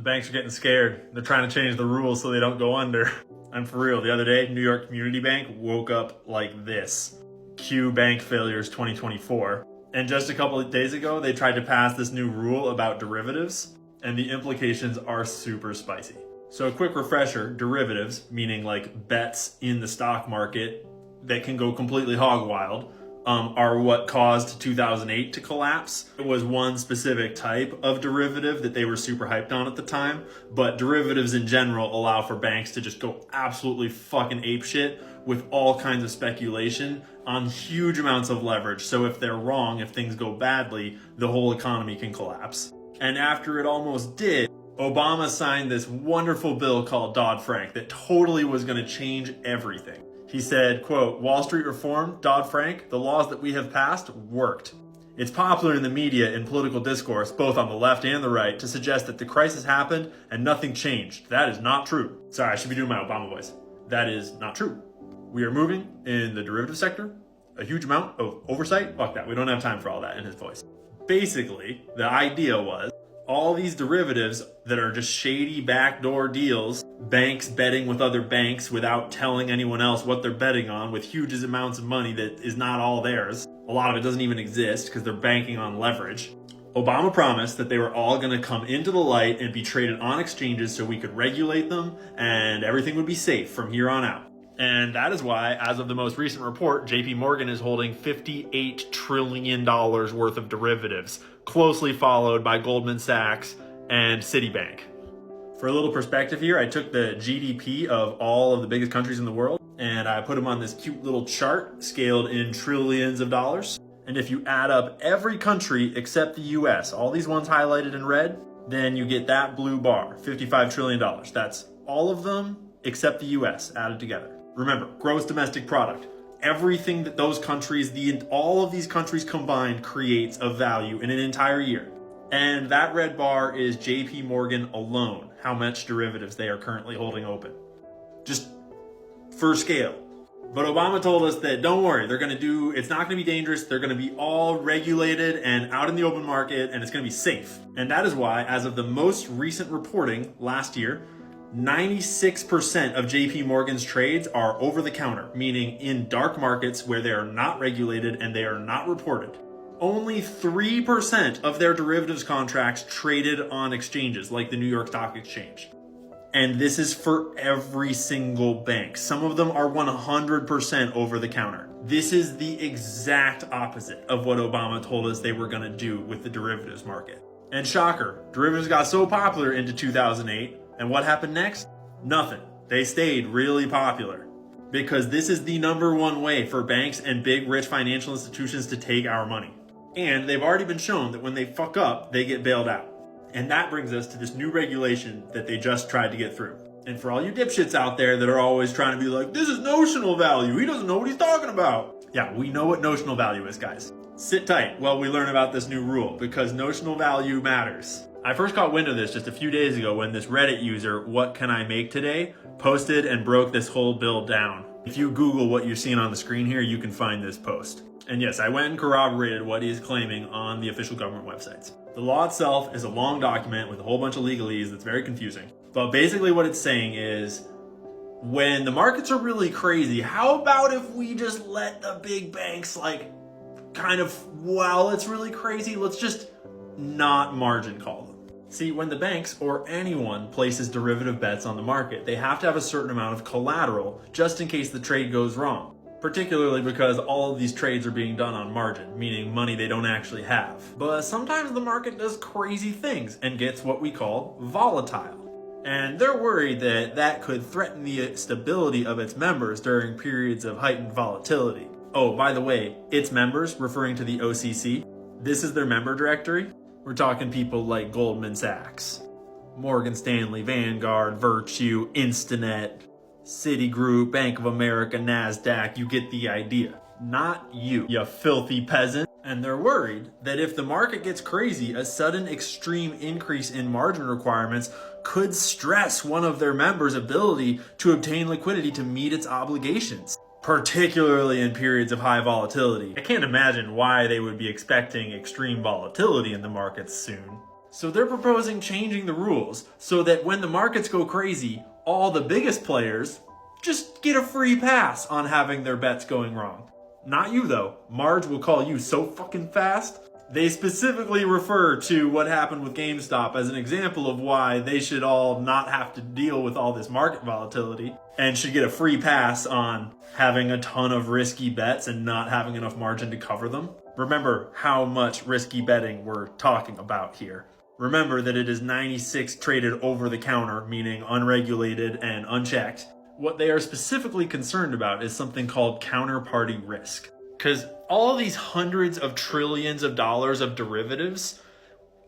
The banks are getting scared. They're trying to change the rules so they don't go under. And for real, the other day, New York Community Bank woke up like this. Cue bank failures 2024. And just a couple of days ago, they tried to pass this new rule about derivatives, and the implications are super spicy. So a quick refresher, derivatives, meaning like bets in the stock market that can go completely hog wild, are what caused 2008 to collapse. It was one specific type of derivative that they were super hyped on at the time, but derivatives in general allow for banks to just go absolutely fucking apeshit with all kinds of speculation on huge amounts of leverage. So if they're wrong, if things go badly, the whole economy can collapse. And after it almost did, Obama signed this wonderful bill called Dodd-Frank that totally was going to change everything. He said, quote, "Wall Street reform, Dodd-Frank, the laws that we have passed worked. It's popular in the media and political discourse, both on the left and the right, to suggest that the crisis happened and nothing changed. That is not true." Sorry, I should be doing my Obama voice. That is not true. We are moving in the derivative sector, a huge amount of oversight. Fuck that, we don't have time for all that in his voice. Basically, the idea was all these derivatives that are just shady backdoor deals, banks betting with other banks without telling anyone else what they're betting on with huge amounts of money that is not all theirs. A lot of it doesn't even exist because they're banking on leverage. Obama promised that they were all going to come into the light and be traded on exchanges so we could regulate them and everything would be safe from here on out. And that is why, as of the most recent report, JP Morgan is holding $58 trillion worth of derivatives, closely followed by Goldman Sachs and Citibank. For a little perspective here, I took the GDP of all of the biggest countries in the world, and I put them on this cute little chart scaled in trillions of dollars. And if you add up every country except the US, all these ones highlighted in red, then you get that blue bar, $55 trillion. That's all of them except the US added together. Remember, gross domestic product. Everything that those countries, all of these countries combined creates of value in an entire year. And that red bar is JP Morgan alone, how much derivatives they are currently holding open. Just for scale. But Obama told us that don't worry, it's not gonna be dangerous, they're gonna be all regulated and out in the open market and it's gonna be safe. And that is why, as of the most recent reporting last year, 96% of JP Morgan's trades are over the counter, meaning in dark markets where they are not regulated and they are not reported. Only 3% of their derivatives contracts traded on exchanges like the New York Stock Exchange. And this is for every single bank. Some of them are 100% over the counter. This is the exact opposite of what Obama told us they were gonna do with the derivatives market. And shocker, derivatives got so popular into 2008, and what happened next? Nothing. They stayed really popular because this is the number one way for banks and big rich financial institutions to take our money. And they've already been shown that when they fuck up, they get bailed out. And that brings us to this new regulation that they just tried to get through. And for all you dipshits out there that are always trying to be like, this is notional value, he doesn't know what he's talking about. Yeah, we know what notional value is, guys. Sit tight while we learn about this new rule because notional value matters. I first caught wind of this just a few days ago when this Reddit user, "What Can I Make Today?" posted and broke this whole bill down. If you Google what you're seeing on the screen here, you can find this post. And yes, I went and corroborated what he is claiming on the official government websites. The law itself is a long document with a whole bunch of legalese that's very confusing. But basically what it's saying is, when the markets are really crazy, how about if we just let the big banks while it's really crazy, let's just not margin call them. See, when the banks or anyone places derivative bets on the market, they have to have a certain amount of collateral just in case the trade goes wrong. Particularly because all of these trades are being done on margin, meaning money they don't actually have. But sometimes the market does crazy things and gets what we call volatile. And they're worried that that could threaten the stability of its members during periods of heightened volatility. Oh, by the way, its members, referring to the OCC, this is their member directory. We're talking people like Goldman Sachs, Morgan Stanley, Vanguard, Virtue, Instinet, Citigroup, Bank of America, NASDAQ, you get the idea. Not you filthy peasant. And they're worried that if the market gets crazy, a sudden extreme increase in margin requirements could stress one of their members' ability to obtain liquidity to meet its obligations, particularly in periods of high volatility. I can't imagine why they would be expecting extreme volatility in the markets soon. So they're proposing changing the rules so that when the markets go crazy, all the biggest players just get a free pass on having their bets going wrong. Not you though. Marge will call you so fucking fast. They specifically refer to what happened with GameStop as an example of why they should all not have to deal with all this market volatility and should get a free pass on having a ton of risky bets and not having enough margin to cover them. Remember how much risky betting we're talking about here. Remember that it is 96 traded over the counter, meaning unregulated and unchecked. What they are specifically concerned about is something called counterparty risk. Because all these hundreds of trillions of dollars of derivatives,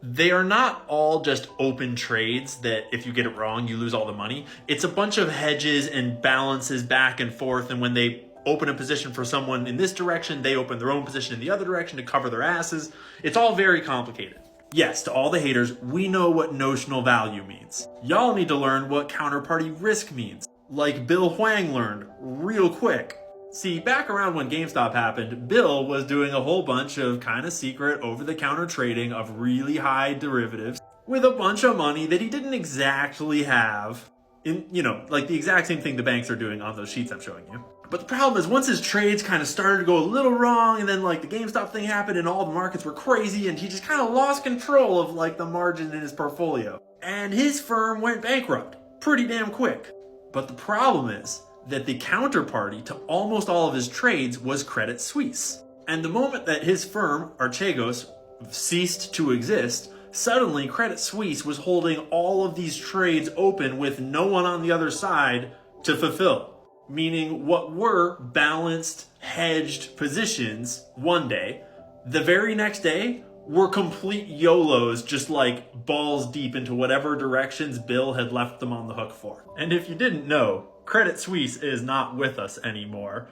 they are not all just open trades that if you get it wrong, you lose all the money. It's a bunch of hedges and balances back and forth. And when they open a position for someone in this direction, they open their own position in the other direction to cover their asses. It's all very complicated. Yes, to all the haters, we know what notional value means. Y'all need to learn what counterparty risk means, like Bill Hwang learned real quick. See, back around when GameStop happened, Bill was doing a whole bunch of kind of secret over-the-counter trading of really high derivatives with a bunch of money that he didn't exactly have in, like the exact same thing the banks are doing on those sheets I'm showing you. But the problem is once his trades kind of started to go a little wrong and then like the GameStop thing happened and all the markets were crazy and he just kind of lost control of like the margin in his portfolio. And his firm went bankrupt pretty damn quick. But the problem is that the counterparty to almost all of his trades was Credit Suisse. And the moment that his firm, Archegos, ceased to exist, suddenly Credit Suisse was holding all of these trades open with no one on the other side to fulfill. Meaning what were balanced, hedged positions one day, the very next day were complete YOLOs, just like balls deep into whatever directions Bill had left them on the hook for. And if you didn't know, Credit Suisse is not with us anymore,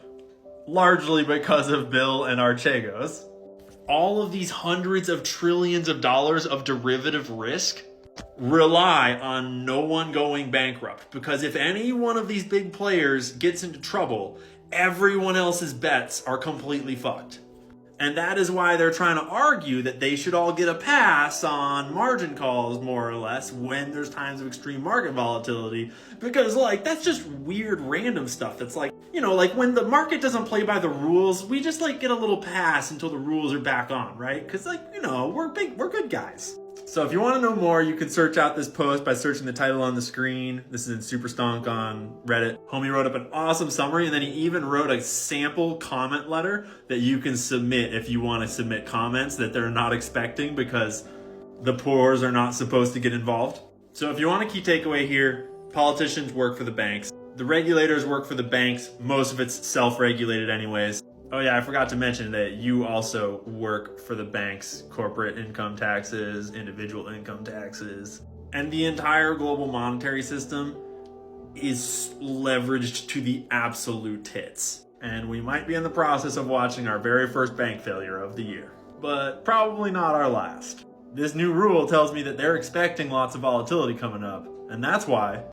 largely because of Bill and Archegos. All of these hundreds of trillions of dollars of derivative risk rely on no one going bankrupt, because if any one of these big players gets into trouble, everyone else's bets are completely fucked. And that is why they're trying to argue that they should all get a pass on margin calls, more or less, when there's times of extreme market volatility. Because, like, that's just weird random stuff. That's like, like when the market doesn't play by the rules, we just, like, get a little pass until the rules are back on, right? Because, like, we're good guys. So if you want to know more, you can search out this post by searching the title on the screen. This is in Super Stonk on Reddit. Homie wrote up an awesome summary, and then he even wrote a sample comment letter that you can submit if you want to submit comments that they're not expecting because the poors are not supposed to get involved. So if you want a key takeaway here, politicians work for the banks. The regulators work for the banks. Most of it's self-regulated anyways. Oh yeah, I forgot to mention that you also work for the bank's corporate income taxes, individual income taxes, and the entire global monetary system is leveraged to the absolute tits. And we might be in the process of watching our very first bank failure of the year, but probably not our last. This new rule tells me that they're expecting lots of volatility coming up, and that's why